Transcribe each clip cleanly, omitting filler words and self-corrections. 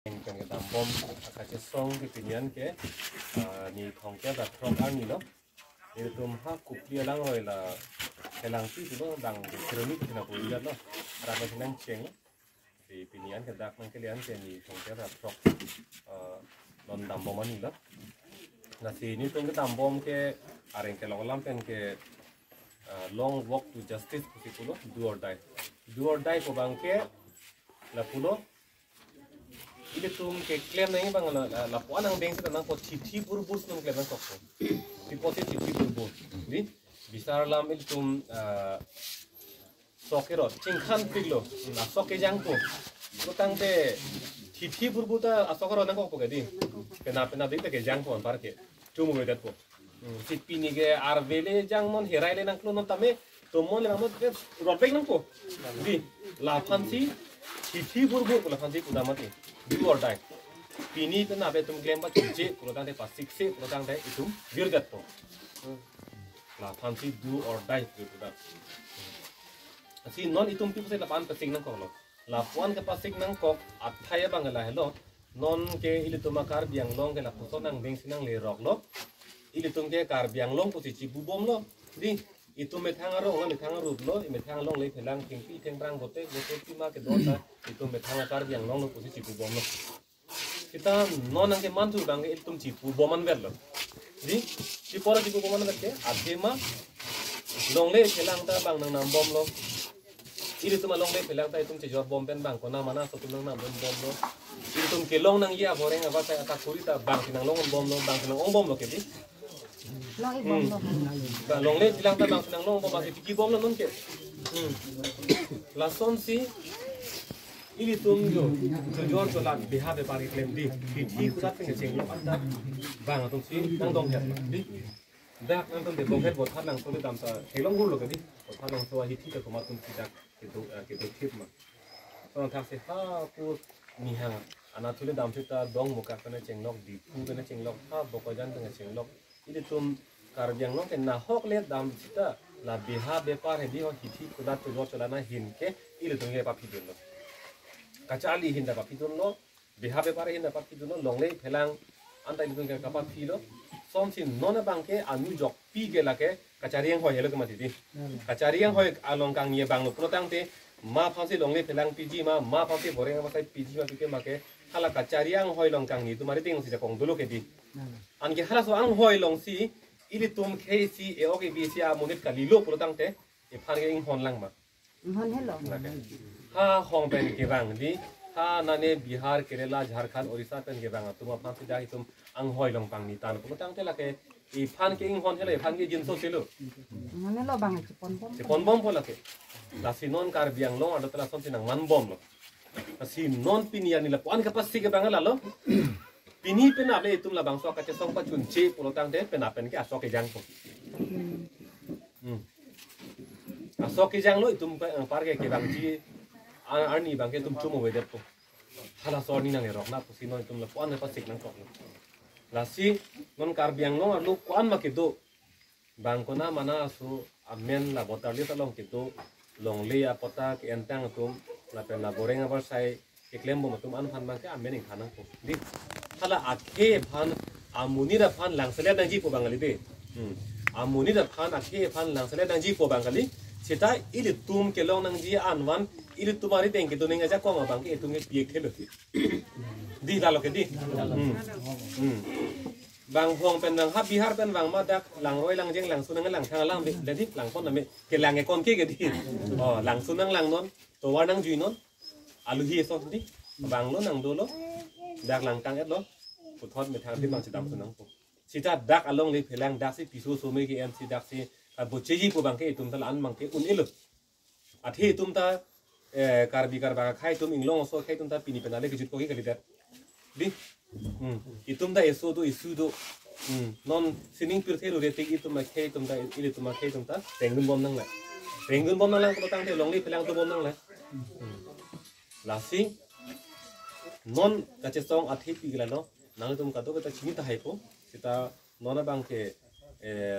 Yang kita bom akache song ke pinian ke ni thong ke da from army no itu ha kuplia lang oi la kelang ti tu dang kronik na ko ya no ra ma nang cheng di pinian ke dak nang kelian ke ni thong ke da from non dam bom ani la na si ni tong ke dam bom ke areng ke long pen ke long walk to justice pulo do or die ko bang ke la pulo itu tuh kayak klaim nanya bang la puan ang bengsi tanang po cici burbus nung klaim nang koko di posisi cici burbus di bisa lam itu tuh sokero cingkan pilo na soke jangko lo tang te cici burbus ta asokero nang koko gadi pena di te ke jangko an parke cuma beda po si pini ke arvele jang mon herai le nang klo non tame tomon le nang mon robek nang ko di la fansi cici burbus la fansi kuda mati do or die. Pini itu nabe tum claim ba cici, kalau tang de pas siksi, kalau tang de itu virgat po. Lah fancy do or die gitu dah. Asi non itu mesti pasal lapan pasing nang kok lo. Lapuan ke pasing nang kok athaya bangala hello. Non ke ili tumakar biang long ke lapuso nang beng sinang le rock lo. Ili tum ke kar biang long posisi bubom lo. Di itu methang arong lo methang arut lo methang long le pelang tingpi tengrang bote tima ke dota itu methang kar biang long lo posisi bubom lo kita non ang ke mantu bang itu cipu boman ber lo di cipora cipu boman ber ke adema long le pelang ta bang nang nam bom lo ini tu long le pelang ta itu cijor bom pen bang kona mana satu nang nam bom lo itu ke long nang ya goreng apa ta atakuri ta bang sinang long bom lo bang sinang ong bom lo ke di long le bilang ta bang senang long bom masih piki bom non ke lason si ini tunggu tujuan solat biha be pari claim di piki kudat ke ceng lo anda bang atung si nang dong het di dak nang tong de dong het bot hat nang so le dam sa helong gul lo ke di bot hat nang so hi ti ke komat tum si dak ke tip ma so thak se ha ku ni ha ana thule dam se ta dong muka kana ceng lok di pu kana ceng lok ha boko jan tang ceng lok ini tum karbiang long ken na hok le dam sita la biha bepar he di ho hiti kuda tu lo chalana hin ke ile tung ye papi dun lo kachali hin da papi dun lo biha bepar hin da papi dun lo long le phelang anta ile tung ke kapa phi lo som sin non bang ke anu jok pi ke la ke kachariang ho ye lo ke mati di kachariang ho along kang ye bang lo protang te ma phansi long le phelang piji ma phansi boreng ma sai piji ma ke ma ke hala kachariang hoi long kang ni tu mari ting si ja kong dulo ke di an ke hala so ang hoi long si ili tum kesi e oke bisi a monit kalilo pulutang te e phan ke ing hon lang ma hon hello ha hong pen ke bang di ha nane bihar kerala jharkhand orissa pen ke bang tuma phan si dai tum ang hoi long pang ni tan pulutang te la ke e phan ke ing hon hello e phan ke jin so selo hon hello bang ci pon bom pola ke la sinon kar biang long ado tala son sinang man bom lo si non pinia ni la puan ka pasti ke bang la lo pini pena le itum la bangso ka chesong pa chunche pulotang de pena pen ke asok ke jang po asok ke jang lo itum par ke bang ji arni bang ke tum chumo we de po hala so ni nang rok na po sino itum la puan pa sik nang kok la si non kar biang lo lu puan ma ke do bang ko na mana su amen la botar li talong ke do long le apota ke entang tum la pen la boreng apa sai ke klem bo tum an phan ma ke amen ing khanang po di hala akhe phan amuni da phan langsale dang ji po bangali de amuni da phan akhe phan langsale dang ji po bangali sita ili tum ke long nang ji anwan ili tumari teng ke tuning aja ko ma bang ke tung ke piek thelo di dalo ke di bang hong pen nang ha bihar pen bang ma dak lang roi lang jeng lang sunang lang thang lang de di lang kon na me ke lang ke kon ke di lang sunang lang non to war nang ji non alu hi so di bang lo nang do lo dak lang tang et lo puthot me thang ti bang sidam sunang po sita dak along le phelang dak si pisu so me ke em si dak si bo cheji po bang ke tum tal an mang ke un elo athi tum ta karbi karba khai tum inglong so khai tum ta pini penale ke jut ko ke kali der di itum da eso do isu do non sining pir thelu re te itum ma khai tum da ile tum ma khai tum ta tengun bom nang la tengun bom nang lang ko tang te long le phelang to bom nang la lasi non kacesong athi pigla no nang tum ka to ka chini ta haipo sita nona bang ke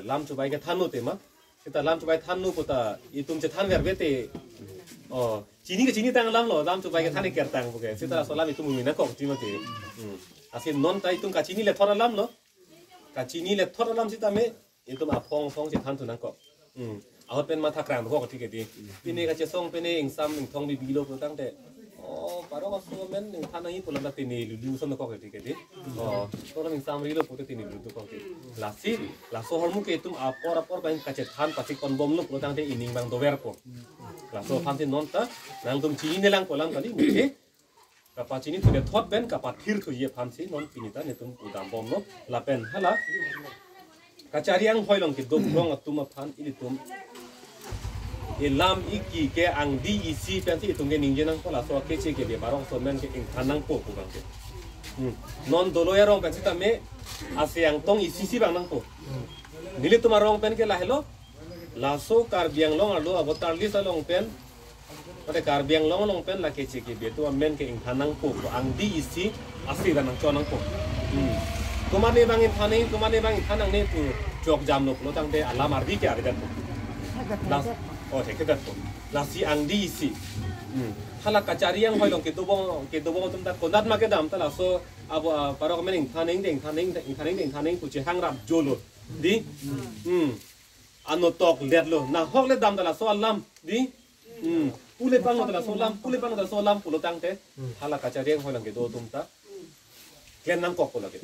lam chubai ke thano te ma kita lam coba than nu puta itum ce than ver bete oh cini ke cini tang lam lo lam coba ke than ke tang buke kita so lam itum mina kok cima ke asin non ta itum ka cini le thora lam lo ka cini le thora lam sita me itum a phong ce than tu nang kokเอาเป็นมาทักรามพวกที่เกิดดีปีนี้ก็จะส่งเป็นเองซ้ำหนึ่งทองบีโลกตั้งแต่ปารก็ส่งเป็นหนึ่งพันนี้ปุ่นละตีนี้ดูส่งก็เกิดดีเกิดดีตัวหนึ่งซ้ำรีโลปุ่นตีนี้ดูก็เกิดลาสิลาโซฮอลมุกitu apor bang kacet han pasti kon bom luปุ่นตั้งแต่อินิงบางตัวเวรปุ่นลาโซพันที่นอนตะนั่งตุ่มจีนี่ลังปุ่นลังกันนี่มุกกับปัจจุบันตัวเด็ดทอดเป็นกับปัจถิรตัวเยี่ยพันสินอนปีนี้ตะเนี่ยตุ่มอุดมบอมเนาะลาเป็นฮะละกระจายยังหอยลงกิดดมร้องตุ่มพันอิตุ่มIlam iki ke ang di isi pensi itungge ninje nang pola so ke che ke be barong so men ke ing tanang po ko bangke non dolo ya rong pensi tame ase yang tong isi si bang nang po nili tuma rong pen ke lahelo laso kar biang long alo abotar li sa long pen pade kar biang long pen la ke che ke be to men ke ing tanang po ko ang di isi ase nang chonang po kumane bang in tanang ne tu jok jam no lo tang de alam ardi ke ade po oh thế cái là si ang di si hala kacari yang hoi long kita bong tum ta kondat ma ke dam ta la so abo paro ko mening thaning ku che hang rap jolo di ano tok let lo na hok le dam ta la so lam di pule pang ta la so lam pulo tang te hala kacari yang hoi long kita tum ta ken nang kok ko la ke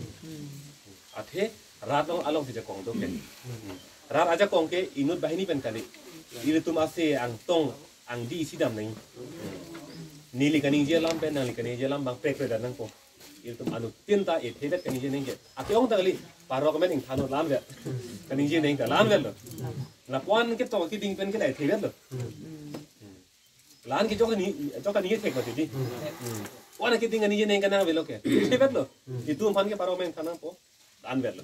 athe rat long along ti je kong do ke rat aja kong ke inut bahini pen kali ini tuh masih ang di sidam nih nili kaning jelam pen nili kaning jelam bang prek dan nang ko itu tuh anu tinta hebat kaning jening ke ati ong tali paro komen ing thano lam ya kaning jening ka lam ya lo lapuan ke to ki ding pen ke dai hebat lo lan ki jok ni thek ko ti wan ki ding kaning jening kana velo ke hebat lo itu pan ke paro men thanang po an vel lo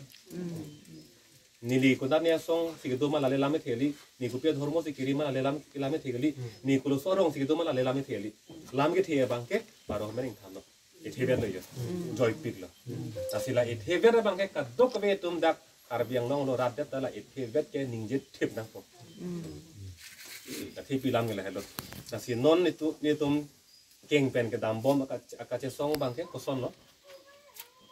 nili kundarnya song sigedoma lale lame theli ni kupia dhormo se kirima lame theli ni kulo sorong sigedoma lale lame theli lam ke thie bangke paro mening thano e thebe lo yo joy piglo asila e thebe ra bangke kadok ve tum dak arbiang long lo rat tala e thebe ke ningje thep nang ko ta thi pilam ngela helo asi non itu ni tum keng pen ke dam bom akache song bangke koson lo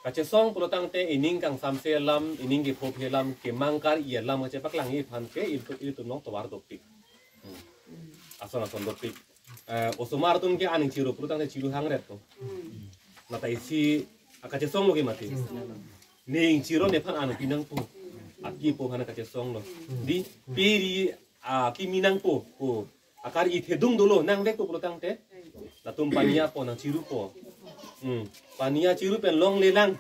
kace song pulo tang te ining kang samse lam ining ge phop helam ke mangkar ia lam che paklang i phan ke itu nong towar dopik asona son dopik osomar tum ke aning chiru pulo tang te chiru hang ret to mata isi akace song lo ke mati ning chiro ne phan anu pinang po aki po hana kace song lo di peri ki minang po akar i thedung dolo nang vek pulo tang te la tum pania po nang chiru po pania ciru pen long lelang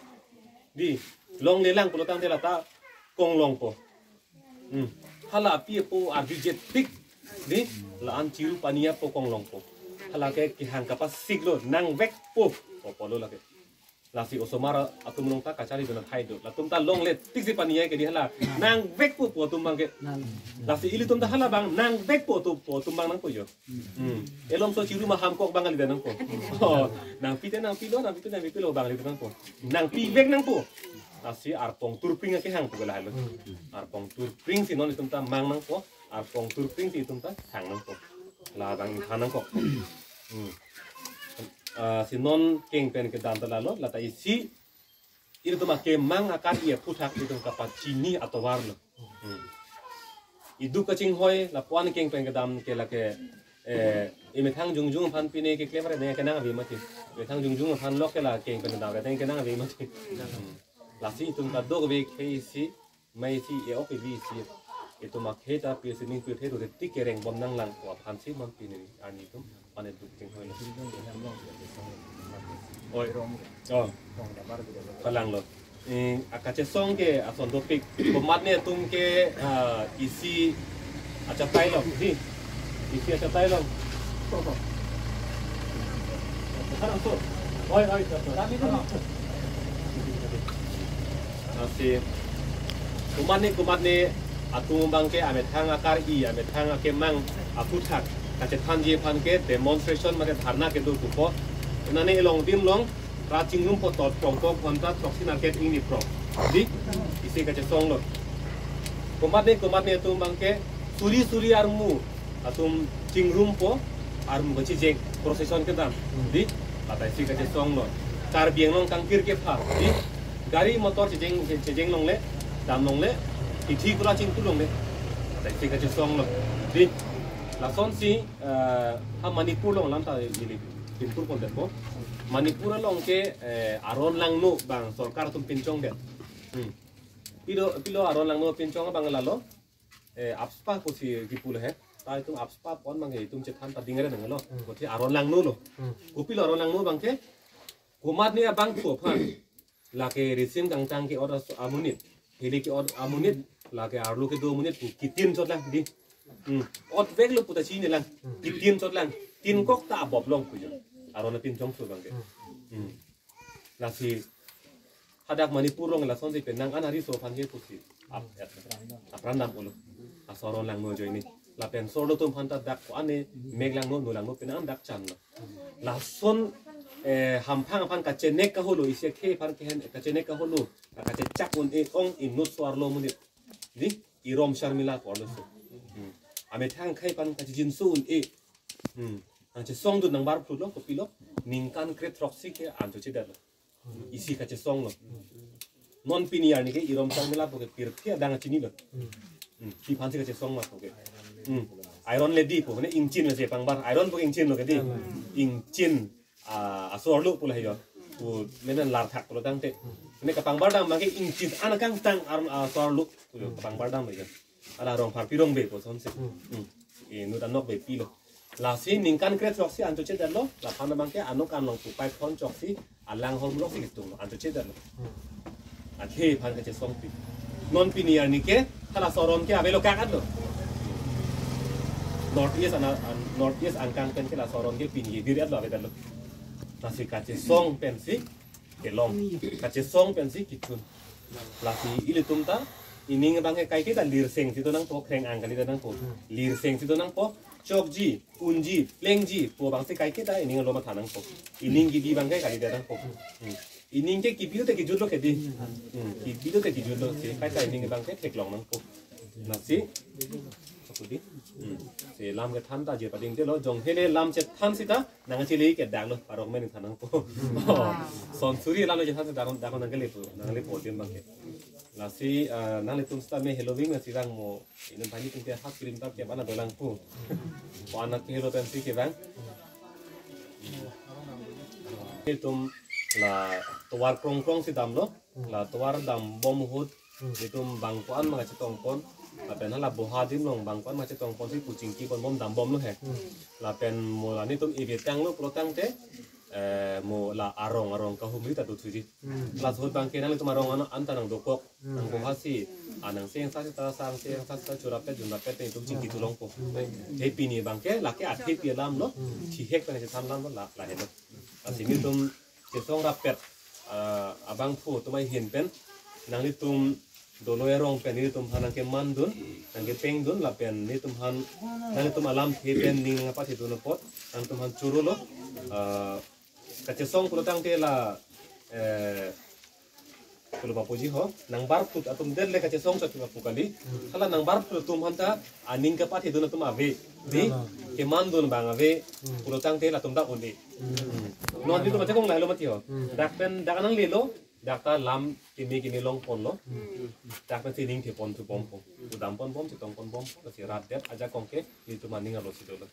pulo tang te lata kong long po hala pi po arbijet tik di la an ciru pania po kong long po hala ke ki hang kapas siglo nang vek po polo la ke la si osomara atum long ta kacari dona thai do la tum ta long le tik si pania ke di hala nang vek po tum bang ke la si ili tum ta hala bang nang vek po tum bang nang po yo elom so ciru ma ham kok bang ali nang po nang pite nang pilo bang ali nang po nang pi vek nang po la si arpong turpring ke hang po la halo arpong turpring si non tum ta mang nang po arpong turpring si tum ta hang nang po la bang nang ko si non keng pen ke dam talalo lata isi itu make mang akan ia putak itu kapat cini atau warna idu kacing hoy lapuan keng pen ke dam ke lake imetang jungjung pan pine ke klever ne kenang abi mati imetang jungjung pan lok ke la keng pen dam ke kenang abi mati lasi itu ka dog ve ke isi mai si e op vi si itu make ta pi sining pi the do tik kereng bom nang lang ko pan si mon pine ani itu ane duk ting hoy oi kalang lo akache song ke ason topik pemat ne tum ke isi acha tai lo di isi acha tai lo sekarang tuh oi tapi asi kumat ne atum bangke ame thang akar I ame thang ke mang aputhak kache thanji phan ke demonstration mate dharna ke du ko nane elong dim long raching rum po tot pong to konta toxin market ini pro di isi kache song lo kumat ne tum bangke suri armu atum tingrum po armu baci jeng proseson kita di kata isi kaca song lo car biang long kangkir ke pa di gari motor cejeng long le dam long le iti kula cing tulong le kata isi kaca song lo di lason si Manipur long lam ta ini pintur pon det po Manipur long ke aron lang no bang sorkar tum pincong det pilo aron lang no pincong bang lalo apspa ko si gipul he ta itu apspa pon mang itu cetan ta dingere nang lo ko ti aron lang no lo ko pilo aron lang no bang ke kumat ni abang ko phan la ke resim gang tang ke order amunit heli ke order amunit la ke arlo ke 2 menit kitin sot lang di ot vek lo puta chini lang kitin sot lang tin kok ta bob long ku aron tin chong su bang ke la si hadak Manipur long la son si penang anari so phan he ku si aprandam ulo asoron lang mo joy ni la pen solo tum phan ta dak ko ane meg lang no lang no penang dak chan la son hampang phan ka chenek ka holo ise ke phan ke hen ka chenek ka holo ka che chak un e ong in nut swar lo munit di irom sharmila ko lo so ame thang khai pan ka jin su un e ang che song du nang bar phu lo ko pilo ningkan kret roxy ke an cho che da isi ka che song lo non piniar ni ke irom sharmila ko ke pir thia dang chini lo ki phan ka che song ma ko ke iron lady po ne ingchin le se pangbar iron po ingchin lo ke di ingchin asor lu pula hiyo tu menen lar thak pula dang te ne ka pangbar dang mangke ingchin anakang tang asor lu tu ka pangbar dang me ala rong phar pirong be po son se nu dan nok be pilo la si ningkan kret roxy anto che dalo la phana mangke anok an long tu pai phon choxy alang hom roxy tu anto che dalo an he phan ka che song pi non piniar ni ke kala soron ke avelo ka lo north east angkang pen ke la soron ke pini diri lo avelo nasi kace song pensi kelong kace song pensi kitun lasi ili tumta ini ngebang kai kita lir seng situ nang po kreng ang kali nang po lir seng situ nang po chokji unji lengji po bang se kai kita ini ngelo ma thanang po ini gidi bang kai kali nang po ini ke kibiu te kijudlo ke di kibiu te kijudlo se kai kai ini ngebang ke teklong nang po nasi di se lam ke than ta je pading te lo jong hele lam che than sita nang che le ke dang lo parok men thanang po son suri lam je than se dang nang ke le po nang le po tin bang ke la si nang le tum sta me halloween na sirang mo inen pani tum te hak krim ta ke bana dolang po po anak ke helo pen si ke bang tum la tuar krong si dam lo la tuar dam bom hut tum bang ko an ma che tong pon la pen hala boha dim long bang kon ma che tong pon si kucing ki kon bom dam bom lo he la pen mo la ni tum ibe tang lo pro tang te mo la arong ka humri ta tu ji la thot bang ke nang tum arong an an ta nang dokok nang boha si anang seng sa ta sang seng sa sa chura pe jun la pe te tum ching ki tu long po te pi ni bang ke la ke a the pi lam lo thi hek ta che tham lam lo la he lo asi ni tum che song ra pet abang phu tumai hin pen nang ni tum dolo erong pen ni tum hanang ke mandun nang ke peng dun la pen ni tum han nang tum alam the pen ning apa thi dun pot nang tum han churu lo ka che song pulotang te la kulo bapuji ho nang bar put atum der le ka che song sa tu kali khala nang bar put tum han ta aning ka pa thi dun tum ave di ke mandun bang ave pulotang te la tum da onde non di tu ma che kong la lo mati ho dak pen dak nang le lo dakta lam kini long pon lo dak pen sining the pon tu bom pon tu dam pon bom chitong pon bom ka si rat det aja kongke ni tu maning alo si dolo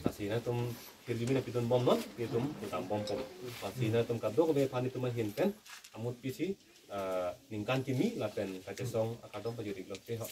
asina tum kirjumi na pitun bom non ni tum dam bom pon asina tum kaddo ko be pani tum hin pen amut pisi ningkan kimi la pen ka chesong akadong pajuri lo te ho